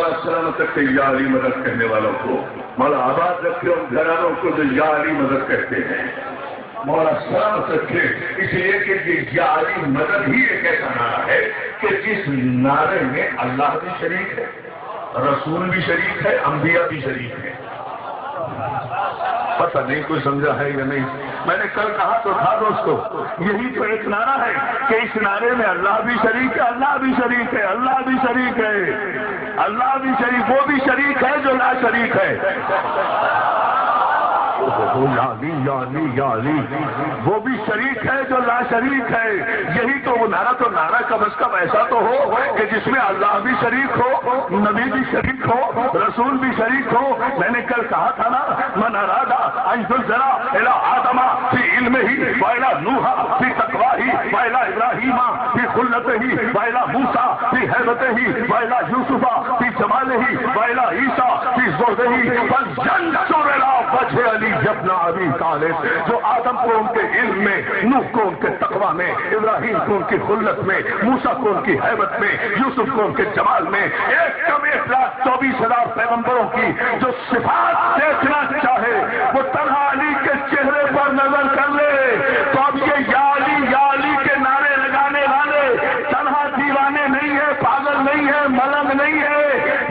مولا سلامت رکھے یا علی مدد کہنے والوں کو، مولا آباد رکھے ان گھرانوں کو جو یا علی مدد کہتے ہیں، مولا سلامت رکھے، اس لیے کہ یہ یا علی مدد ہی ایک ایسا نعرہ ہے کہ جس نعرے میں اللہ بھی شریک ہے، رسول بھی شریک ہے، انبیاء بھی شریک ہے۔ پتہ نہیں کوئی سمجھا ہے یا نہیں؟ میں نے کل کہا تو تھا دوستو، یہی تو ایک نعرہ ہے کہ اس نعرے میں اللہ بھی شریک ہے، اللہ بھی شریک ہے، اللہ بھی شریک ہے، اللہ بھی شریک، وہ بھی شریک ہے جو لا شریک ہے۔ یا علی یا علی یا علی، وہ بھی شریک ہے جو لا شریک ہے۔ یہی تو وہ نعرہ، تو نعرہ کم از کم ایسا تو ہو کہ جس میں اللہ بھی شریک ہو، نبی بھی شریک ہو، رسول بھی شریک ہو۔ میں نے کل کہا تھا نا، من اراد ان ينظر الى آدم في علمه والى نوح في تقواه والى ابراہیم في خلته والى موسى في هیبته والى یوسف في جماله والى عیسیٰ في زہده فلينظر الى وجه علی ابن ابی طالب۔ جو آدم کو ان کے علم میں، نوح کو ان کے تقوی میں، ابراہیم کو ان کی خلت میں، موسیٰ کو ان کی ہیبت میں، یوسف کو ان کے جمال میں، 1,24,000 پیغمبروں کی جو صفات دیکھنا چاہے وہ تنہا علی کے چہرے پر نظر کر لے۔ تو اب یہ یا علی کے نعرے لگانے والے تنہا دیوانے نہیں ہے، پاگل نہیں ہے، ملنگ نہیں ہے،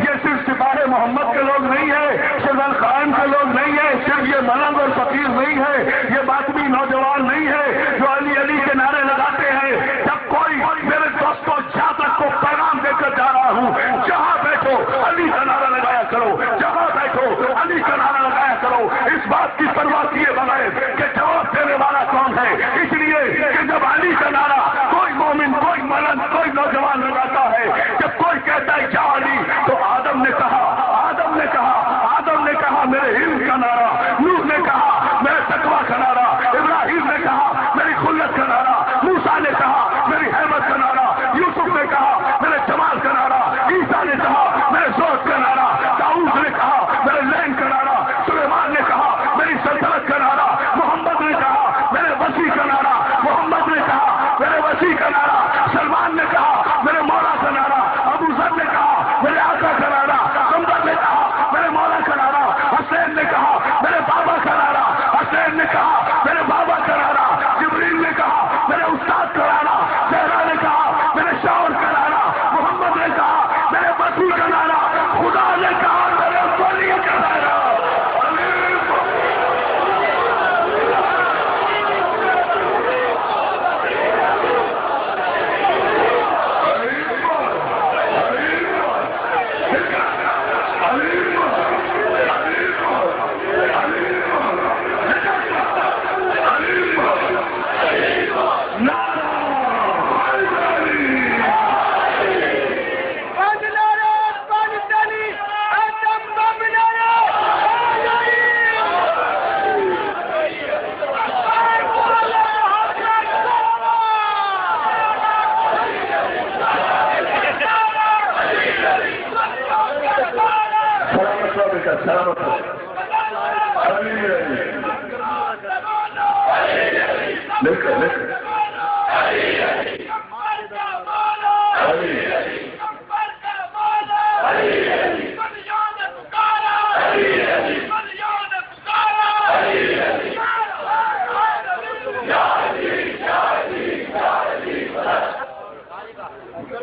یہ صرف سپاہ محمد کے لوگ نہیں ہے، صرف القائم کے لوگ نہیں ہے، صرف یہ ملنگ اور فقیر نہیں ہے، یہ باطنی نوجوان نہیں ہے جو علی علی کے نعرے لگاتے ہیں۔ جب کوئی میرے دوستوں جہاں تک کو پیغام دے کر جا رہا ہوں، جہاں بیٹھو علی کا نعرہ لگایا کرو، جہاں بیٹھو علی کا نعرہ لگایا کرو، اس بات کی پرواہ کیے بغیر کہ جواب دینے والا کون ہے۔ اس لیے کہ جب علی کا نعرہ کوئی مومن، کوئی ملنگ، کوئی نوجوان لگاتا ہے، جب کوئی کہتا ہے یا علی، تو آدم نے کہا میرے علم کا نعرہ، نوح نے کہا میرے تقوی کا نعرہ، ابراہیم نے کہا میری خلت کا نعرہ، موسیٰ نے کہا میری حیبت کا نعرہ، یوسف نے کہا میرے جمال کا نعرہ، عیسیٰ نے کہا میرے زہد کا نعرہ، داؤد نے کہا میرے لین کا نعرہ، سلیمان نے کہا میری سلطنت کا نعرہ، محمد نے کہا میرے وسیع کا نعرہ، محمد نے کہا میرے وسیع کا نعرہ، سلمان نے کہا میرے مولا کا نعرہ، ابو ذر نے کہا میرے آقا کا نعرہ، عمر نے کہا میرے مولا کا نعرہ، حسین نے کہا میرے بابا کا نعرہ، حسین نے کہا میرے بابا کا نعرہ، جبریل نے کہا میرے استاد کا نعرہ، زہرا نے کہا میرے شوہر کا نعرہ، محمد نے کہا میرے وسیع کا نعرہ، خدا نے کہا میرے ولی کا نعرہ۔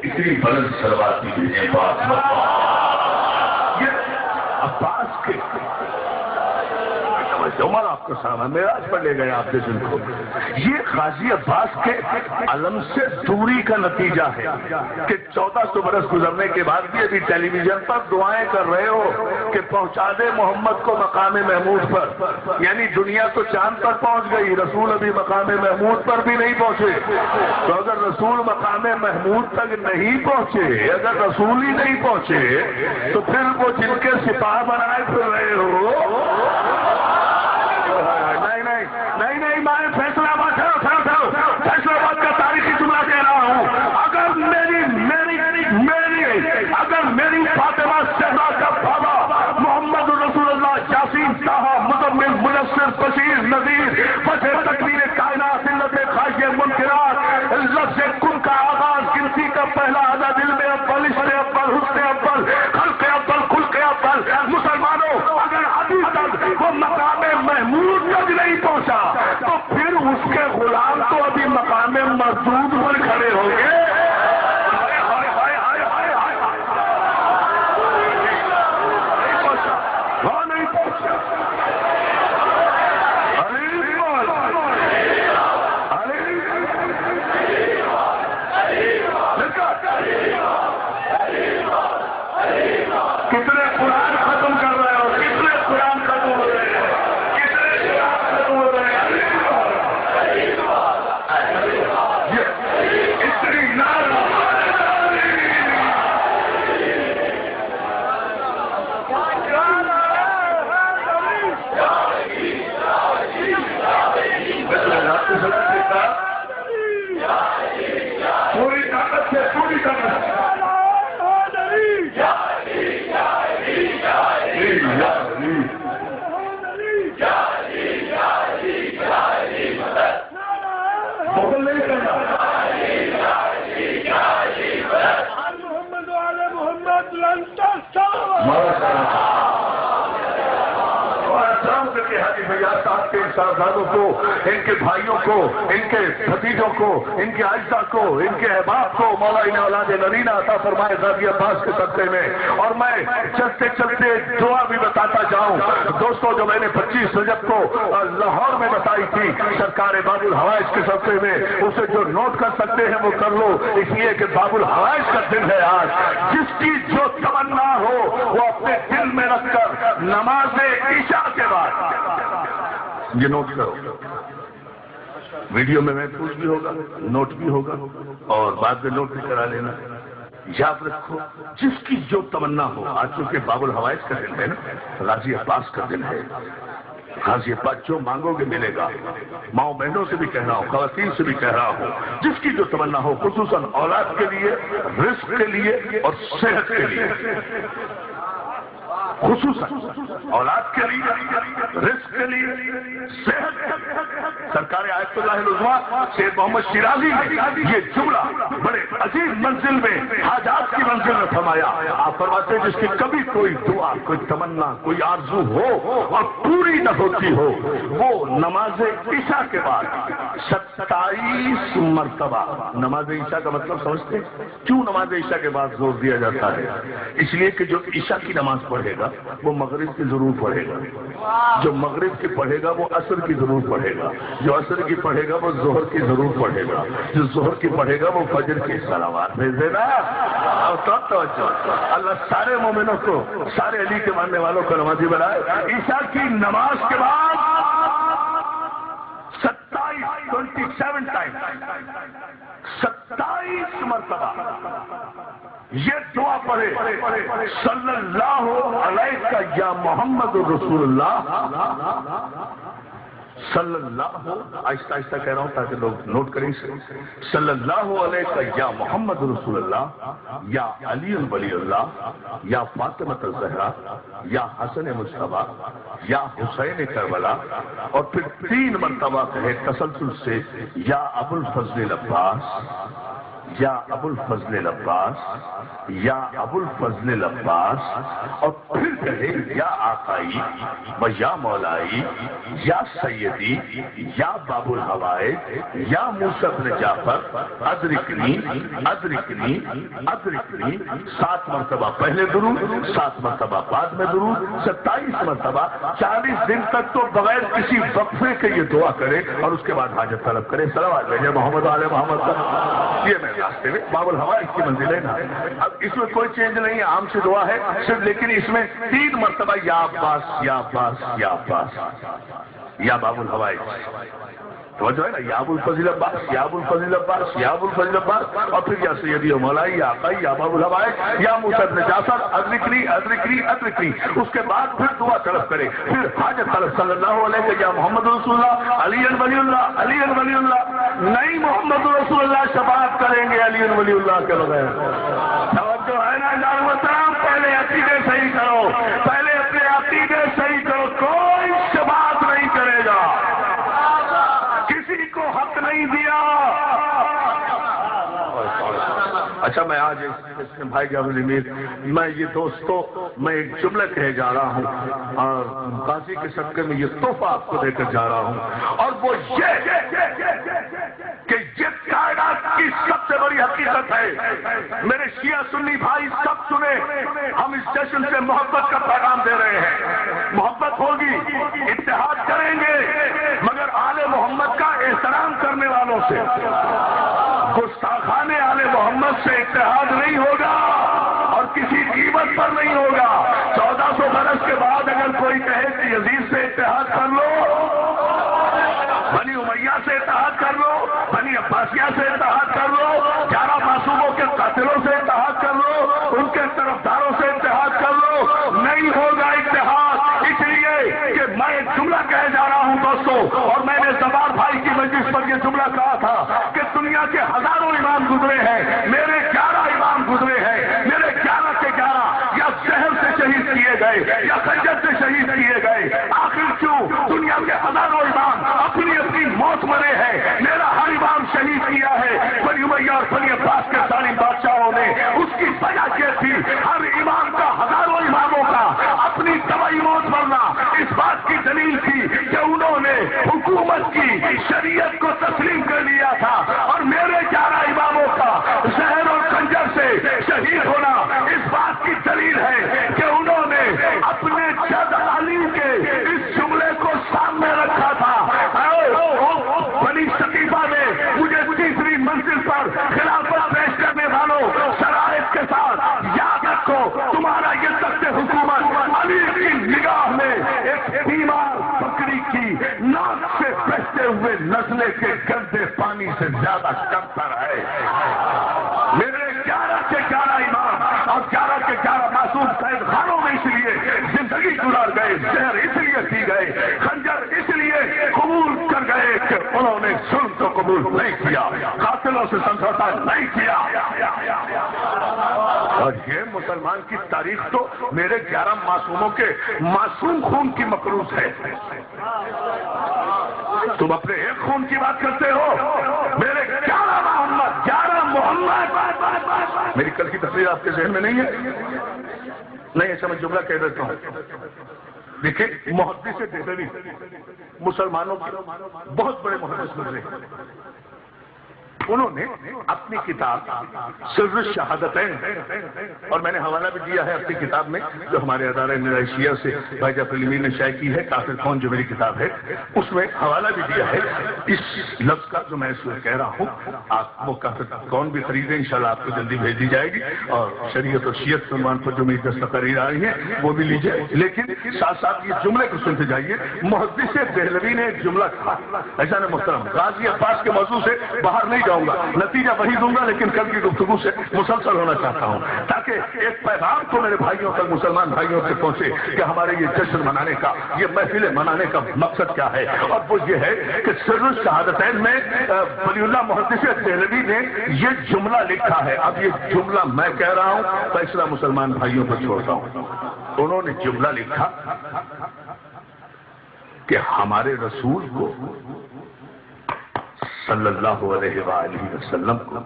اتنی بلند سلوات کی بات عباس کے عمر آپ کو سامنے معراج پر لے گئے آپ کے دل کو، یہ غازی عباس کے علم سے دوری کا نتیجہ ہے کہ 1400 برس گزرنے کے بعد بھی ابھی ٹیلی ویژن پر دعائیں کر رہے ہو کہ پہنچا دے محمد کو مقام محمود پر۔ یعنی دنیا تو چاند پر پہنچ گئی، رسول ابھی مقام محمود پر بھی نہیں پہنچے۔ تو اگر رسول مقام محمود تک نہیں پہنچے، اگر رسول ہی نہیں پہنچے، تو پھر وہ جن کے سپاہ بنائے پھر رہے ہو۔ نہیں میں فیصلہ آباد فیصلہ آباد کا تاریخی جملہ کہہ رہا ہوں، اگر میری فاطمہ زہرا کا بابا محمد رسول اللہ یاسین طہا مزمل منصر بشیر نذیر فتح تکبیر کائنات علت خواہش منکرات لفظ کن کا آغاز گنتی کا پہلا عدد علم اول حسن اول خلق بل مسلمانوں اگر ابھی تک وہ مقام محمود تک نہیں پہنچا تو پھر اس کے غلام تو ابھی مقام مردود پر کھڑے ہوں گے. کتنے قرآن ختم کر رہے ہو, کتنے قرآن ختم ہو رہے ہیں, کتنے قرآن ختم ہو رہے ہیں. اتنی پوری طاقت سے, پوری طاقت سے کے صاحبزادوں کو, ان کے بھائیوں کو, ان کے بھتیجوں کو, ان کے اجداد کو, ان کے احباب کو مولا انہیں اولاد نرینہ عطا فرمائے غازی عباس کے صدقے میں. اور میں چلتے چلتے دعا بھی بتاتا جاؤں دوستوں, جو میں نے 25 رجب کو لاہور میں بتائی تھی سرکار باب الحوائج کے صدقے میں, اسے جو نوٹ کر سکتے ہیں وہ کر لو, اس لیے کہ باب الحوائج کا دن ہے آج. جس کی جو تمنا ہو وہ اپنے دل میں رکھ کر نماز عشاء کے بعد یہ نوٹ کرو. ویڈیو میں محفوظ بھی ہوگا, نوٹ بھی ہوگا, اور بعد میں نوٹ بھی کرا لینا. یاد رکھو جس کی جو تمنا ہو, آج چونکہ باب الحوائج کا دن ہے نا, غازی عباس کا دن ہے. غازی عباس جو مانگو گے ملے گا. ماؤں بہنوں سے بھی کہہ رہا ہوں, خواتین سے بھی کہہ رہا ہوں, جس کی جو تمنا ہو, خصوصاً اولاد کے لیے, رزق کے لیے اور صحت کے لیے, خصوصاً اولاد کے لیے, رزق کے لیے, صحت. سرکار آیت اللہ العظمیٰ سید محمد شیرازی نے یہ جملہ بڑے عظیم منزل میں, حاجات کی منزل میں فرمایا. آپ فرماتے ہیں جس کی کبھی کوئی دعا, کوئی تمنا, کوئی آرزو ہو اور پوری نہ ہوتی ہو, وہ نماز عشاء کے بعد 27 مرتبہ. نماز عشاء کا مطلب سمجھتے ہیں کیوں نماز عشاء کے بعد زور دیا جاتا ہے؟ اس لیے کہ جو عشاء کی نماز پڑھے گا وہ مغرب کی ضرور پڑھے گا, جو مغرب کی پڑھے گا وہ عصر کی ضرور پڑھے گا, جو عصر کی پڑھے گا وہ ظہر کی ضرور پڑھے گا, جو ظہر کی پڑھے گا وہ فجر کی صلوات بھیج دینا. اللہ سارے مومنوں کو, سارے علی کے ماننے والوں کو نمازی بنائے. عشاء کی نماز کے بعد 27 ٹائم 27 مرتبہ یہ دعا پڑھے, صلی اللہ علیہ یا محمد رسول اللہ, صلی اللہ, آہستہ آہستہ کہہ رہا ہوں تاکہ لوگ نوٹ کریں اسے, صلی اللہ علیہ یا محمد رسول اللہ, یا علی ولی اللہ, یا فاطمہ الزہرا, یا حسن مصطفیٰ, یا حسین کربلا. اور پھر 3 مرتبہ کہے تسلسل سے, یا ابو الفضل العباس, یا ابو الفضل العباس, یا ابو الفضل العباس. اور پھر کہے یا آقائی و یا مولائی, یا سیدی, یا باب الحوائج, یا موسیٰ بن جعفر, ادرکنی ادرکنی ادرکنی. 7 مرتبہ پہلے درود, 7 مرتبہ بعد میں درود, 27 مرتبہ. 40 دن تک تو بغیر کسی وقفے کے یہ دعا کرے اور اس کے بعد حاجت طلب کرے. صلوات بھیجے محمد علی محمد. یہ میں راستے میں باب الحوائج کی منزل ہے نا. اب اس میں کوئی چینج نہیں ہے, عام سی دعا ہے صرف, لیکن اس میں 3 مرتبہ یا عباس, یا عباس, یا عباس, یا باب الحوائج. توجہ ہے نا, یا ابو الفضل عباس, یا ابو الفضل عباس, یا ابو الفضل عباس, اور پھر یا سیدی و مولائی, یا آقائی, یا باب الحوائج, یا موسیٰ بن جعفر, ادرکنی ادرکنی ادرکنی. اس کے بعد پھر دعا طلب کرے, پھر حاجت طلب, صلی اللہ علیہ یا محمد رسول اللہ, علی ولی اللہ, علی ولی اللہ. نہیں محمد رسول اللہ شفاعت کریں گے علی ولی اللہ کے بغیر. توجہ ہے نا جان محترم, پہلے عقیدے صحیح کرو, پہلے اپنے عقیدے صحیح کرو. کوئی شفاعت نہیں کرے گا, کسی کو حق نہیں دیا. اچھا میں آج بھائی جعفر امیر میں یہ دوستوں میں ایک جملہ کہے جا رہا ہوں اور قاضی کے صدقے میں یہ تحفہ آپ کو دے کر جا رہا ہوں، اور وہ یہ کہ یہ کائنات کی سب سے بڑی حقیقت ہے۔ میرے شیعہ سنی بھائی سب سنیں، ہم اس جشن سے محبت کا پیغام دے رہے ہیں۔ محبت ہوگی، اتحاد کریں گے، مگر آل محمد کا احترام کرنے والوں سے، گستاخان آل محمد سے اتحاد نہیں ہوگا اور کسی قیمت پر نہیں ہوگا۔ 1400 برس کے بعد اگر کوئی کہے کہ یزید سے اتحاد کر لو، بنی امیہ سے اتحاد کر لو، بنی عباسیہ سے اتحاد کر لو، 11 معصوموں کے قاتلوں سے اتحاد کر لو، ان کے طرفداروں سے اتحاد کر لو، نہیں ہوگا اتحاد۔ اس لیے کہ میں ایک جملہ کہے جا رہا ہوں دوستوں، اور میں نے زبار بھائی کی مجلس پر یہ جملہ کہا تھا کہ دنیا کے ہزاروں امام گزرے ہیں، میرے 11 امام گزرے ہیں، میرے 11 کے 11 یا زہر سے شہید کیے گئے یا خنجر سے شہید کیے گئے۔ آخر کیوں دنیا کے ہزاروں امام اپنی اپنی موت مرے ہیں، میرا ہر امام شہید کیا ہے بنی امیہ اور بنی عباس کے ظالم بادشاہوں نے۔ اس کی وجہ یہ تھی ہر امام کا، ہزاروں اماموں کا اپنی طبعی موت مرنا اس بات کی دلیل تھی کہ انہوں نے حکومت کی شریعت کو تسلیم کر لیا تھا، اور میرے 11 اماموں کا زہر اور خنجر سے شہید ہونا اس بات کی دلیل ہے کہ انہوں نے اپنے جد علی کے اس جملے کو سامنے رکھا تھا۔ بنی شکیفہ نے مجھے تیسری منزل پر خلافت پیش کرنے والوں شرائط کے ساتھ یاد رکھو تمہارا یہ تخت حکومت علی کی نگاہ میں ایک بیمار بکری کی ناک سے بہتے ہوئے نزلے کے گندے پانی سے زیادہ کمتر ہے۔ میرے 11 کے 11 امام اور 11 کے 11 معصوم قید خانوں میں اس لیے زندگی گزار گئے، زہر اس لیے پی گئے، خنجر اس لیے قبول کر گئے کہ انہوں نے ظلم کو قبول نہیں کیا، قاتلوں سے سمجھوتا نہیں کیا۔ اور یہ مسلمان کی تاریخ تو میرے 11 معصوموں کے معصوم خون کی مقروض ہے۔ تم اپنے ایک خون کی بات کرتے ہو، میرے 11 محمد، 11 محمد۔ میری کل کی تقریر آپ کے ذہن میں نہیں ہے؟ نہیں، ایسا میں جملہ کہہ دیتا ہوں۔ دیکھیں محدث دہلوی مسلمانوں کے بہت بڑے محدث گزرے، انہوں نے اپنی کتاب سر الشہادتین، اور میں نے حوالہ بھی دیا ہے اپنی کتاب میں جو ہمارے ادارہ نظام شیعہ سے بھائی جعفر امیر نے شائع کی ہے، کافر کون جو میری کتاب ہے، اس میں حوالہ بھی دیا ہے اس لفظ کا جو میں اس میں کہہ رہا ہوں۔ آپ وہ کافر کون بھی خریدیں، انشاءاللہ آپ کو جلدی بھیج دی جائے گی، اور شریعت اور شیعت عنوان پر جو میری 10 تقاریر آ رہی ہیں وہ بھی لیجیے، لیکن ساتھ ساتھ یہ جملے کو سنتے جائیے۔ محدث دہلوی نے ایک جملہ کہا، ایسا محترم غازی عباس کے موضوع سے باہر نہیں جاؤں گا، نتیجہ وہی دوں گا، لیکن کل کی گفتگو سے مسلسل ہونا چاہتا ہوں تاکہ ایک پیغام تو میرے بھائیوں تک، مسلمان بھائیوں تک پہنچے کہ ہمارے یہ جشن منانے کا، یہ محفلیں منانے کا مقصد کیا ہے، اور وہ یہ ہے کہ سر الشہادتین میں ولی اللہ محدث دہلوی نے یہ جملہ لکھا ہے۔ اب یہ جملہ میں کہہ رہا ہوں، فیصلہ مسلمان بھائیوں پر چھوڑتا ہوں۔ انہوں نے جملہ لکھا کہ ہمارے رسول کو صلی اللہ علیہ وآلہ وسلم کو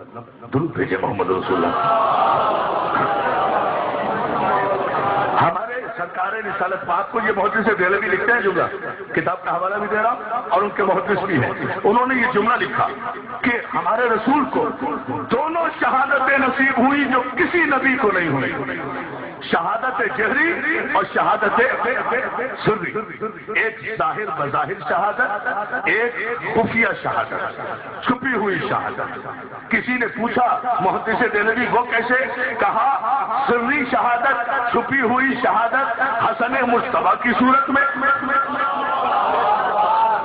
درود بھیجے محمد رسول اللہ۔ ہمارے سرکار رسالت پاک کو یہ محدث دہلوی لکھتے ہیں جملہ، کتاب کا حوالہ بھی دے رہا اور ان کے محدث بھی ہیں۔ انہوں نے یہ جملہ لکھا کہ ہمارے رسول کو دونوں شہادتیں نصیب ہوئی جو کسی نبی کو نہیں ہوئی، شہادت جہری اور شہادت سری، ایک ظاہر بظاہر شہادت، ایک خفیہ شہادت، چھپی ہوئی شہادت۔ کسی نے پوچھا محدث دہلوی وہ کیسے؟ کہا سری شہادت، چھپی ہوئی شہادت حسن مجتبیٰ کی صورت میں۔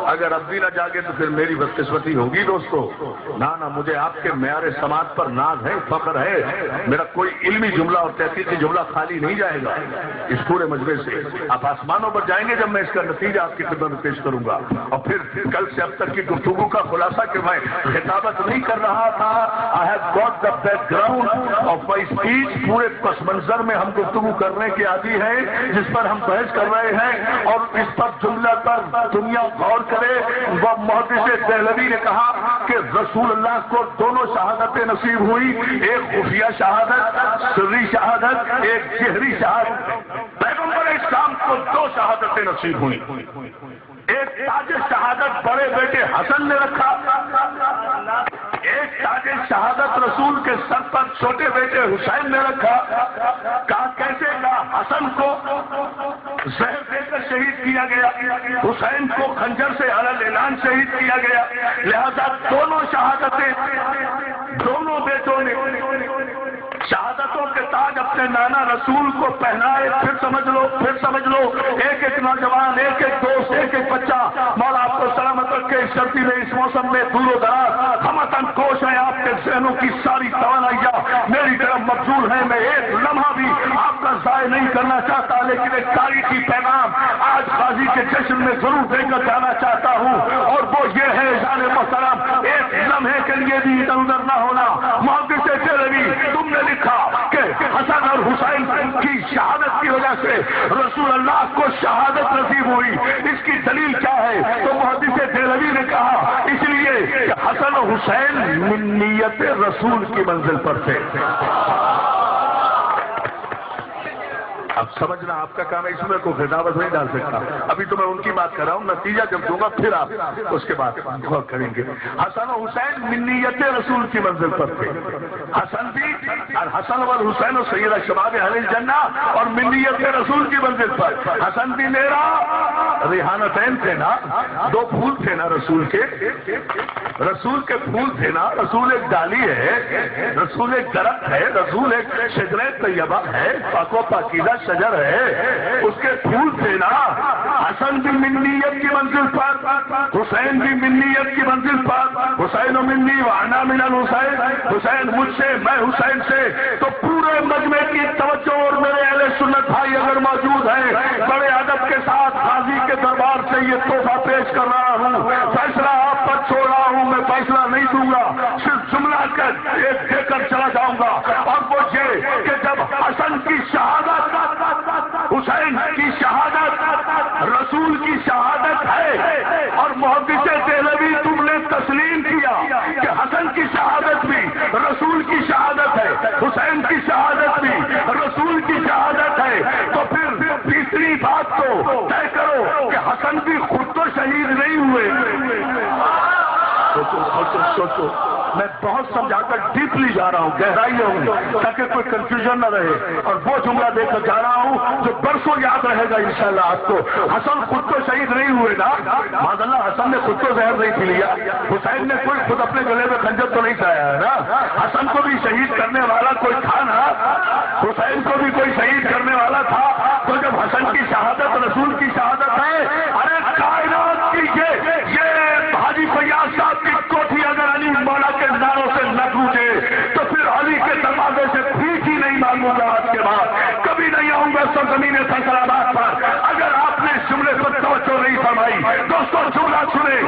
اگر اب بھی نہ جاگے تو پھر میری بدقسمتی ہوگی دوستو۔ نہ مجھے آپ کے معیار سماعت پر ناز ہے، فخر ہے، میرا کوئی علمی جملہ اور تحقیقی جملہ خالی نہیں جائے گا اس پورے مجمع سے۔ آپ آسمانوں پر جائیں گے جب میں اس کا نتیجہ آپ کی خدمت میں پیش کروں گا، اور پھر کل سے اب تک کی گفتگو کا خلاصہ کہ میں خطابت نہیں کر رہا تھا، I have got the background of my speech، پورے پس منظر میں ہم گفتگو کرنے کے عادی ہیں جس پر ہم بحث کر رہے ہیں، اور اس پر جملہ پر دنیا غور کرے۔ وہ محدث دہلوی نے کہا کہ رسول اللہ کو دونوں شہادتیں نصیب ہوئی، ایک خفیہ شہادت سری شہادت، ایک جہری شہادت۔ پیغمبر اسلام کو دو شہادتیں نصیب ہوئی، ایک تاج شہادت بڑے بیٹے حسن نے رکھا، ایک تاج شہادت رسول کے سر پر چھوٹے بیٹے حسین نے رکھا۔ کہا کیسے؟ کہا حسن کو زہر دے کر شہید کیا گیا، حسین کو خنجر سے علی اعلان شہید کیا گیا، لہذا دونوں شہادتیں دونوں بیٹوں نے شہادتوں کے تاج اپنے نانا رسول کو پہنائے۔ پھر سمجھ لو ایک ایک نوجوان، ایک ایک دوست، ایک ایک بچہ مولا آپ کو سلامت رکھے اس سردی میں، اس موسم میں دور و دراز ہم وطن کوش ہیں، آپ کے ذہنوں کی ساری توانائیاں میری طرف مبذول ہیں، میں ایک لمحہ بھی آپ کا ضائع نہیں کرنا چاہتا، لیکن ایک تاریخی پیغام آج غازی کے جشن میں ضرور دے کر جانا چاہتا ہوں، اور وہ یہ ہے جان محترم، ایک لمحے کے لیے بھی ادھر ادھر نہ ہونا۔ محدث دہلوی تم نے لکھا کہ حسن اور حسین کی شہادت کی وجہ سے رسول اللہ کو شہادت نصیب ہوئی، اس کی دلیل کیا ہے؟ تو محدث دہلوی نے کہا اس لیے کہ حسن و حسین منیت رسول کی منزل پر تھے۔ اب سمجھنا آپ کا کام ہے، اس میں کوئی خطابت نہیں ڈال سکتا، ابھی تو میں ان کی بات کر رہا ہوں، نتیجہ جب دوں گا پھر آپ اس کے بعد غور کریں گے۔ حسن و حسین منیت رسول کی منزل پر تھے، حسن بھی اور حسن و حسین و سید شباب اہل الجنہ اور منیت رسول کی منزل پر۔ حسن بھی میرا ریحانتین تھے نا، دو پھول تھے نا رسول کے پھول تھے نا، رسول ایک ڈالی ہے، رسول ایک درخت ہے، رسول ایک شجرہ طیبہ ہے، پاک و پاکیزہ شجر ہے، اس کے پھول تھے نا۔ حسن بھی منیت کی منزل پر، حسین بھی منیت کی منزل پر، حسین و منی وانا من الحسین، حسین مجھ سے میں حسین سے۔ تو پورے مجمع کی توجہ اور میرے اہل سنت بھائی اگر موجود ہیں، بڑے ادب کے ساتھ غازی کے دربار سے یہ تحفہ پیش کر رہا ہوں، فیصلہ آپ پر چھوڑ رہا ہوں، میں فیصلہ نہیں دوں گا، صرف جملہ ایک دے کر چلا جاؤں گا، اور وہ یہ کہ جب حسن کی شہادت، حسین کی شہادت رسول کی شہادت ہے، اور محدث دہلوی تم نے تسلیم کیا کہ حسن کی شہادت بھی رسول کی شہادت ہے، حسین کی شہادت بھی رسول کی شہادت ہے، تو پھر تیسری بات تو طے کرو کہ حسن بھی خود تو شہید نہیں ہوئے۔ سوچو میں بہت سمجھا کر ڈیپلی جا رہا ہوں، گہرائیوں میں، تاکہ کوئی کنفیوژن نہ رہے، اور وہ جملہ دے کر جا رہا ہوں جو برسوں یاد رہے گا انشاءاللہ آپ کو۔ حسن خود تو شہید نہیں ہوئے نا، معاذ اللہ حسن نے خود تو زہر نہیں پی لیا، حسین نے کوئی خود اپنے گلے میں خنجر تو نہیں کھایا ہے نا، حسن کو بھی شہید کرنے والا کوئی تھا نا، حسین کو بھی کوئی شہید کرنے والا تھا۔ تو جب حسن کی شہادت رسول کی شہادت ہے، ارے کائنات کی یہ حاجی فیاض صاحب کی کوٹھی اگر علی مولا کے ناروں سے نہ ٹوٹے تو پھر علی کے دروازے سے بھیک ہی نہیں مانگوں گا، آج کے بعد کبھی نہیں آؤں گا سرزمین فیصلہ آباد پر اگر آپ نے اس جملے پر توجہ نہیں فرمائی۔ دوستوں جملہ سنیں،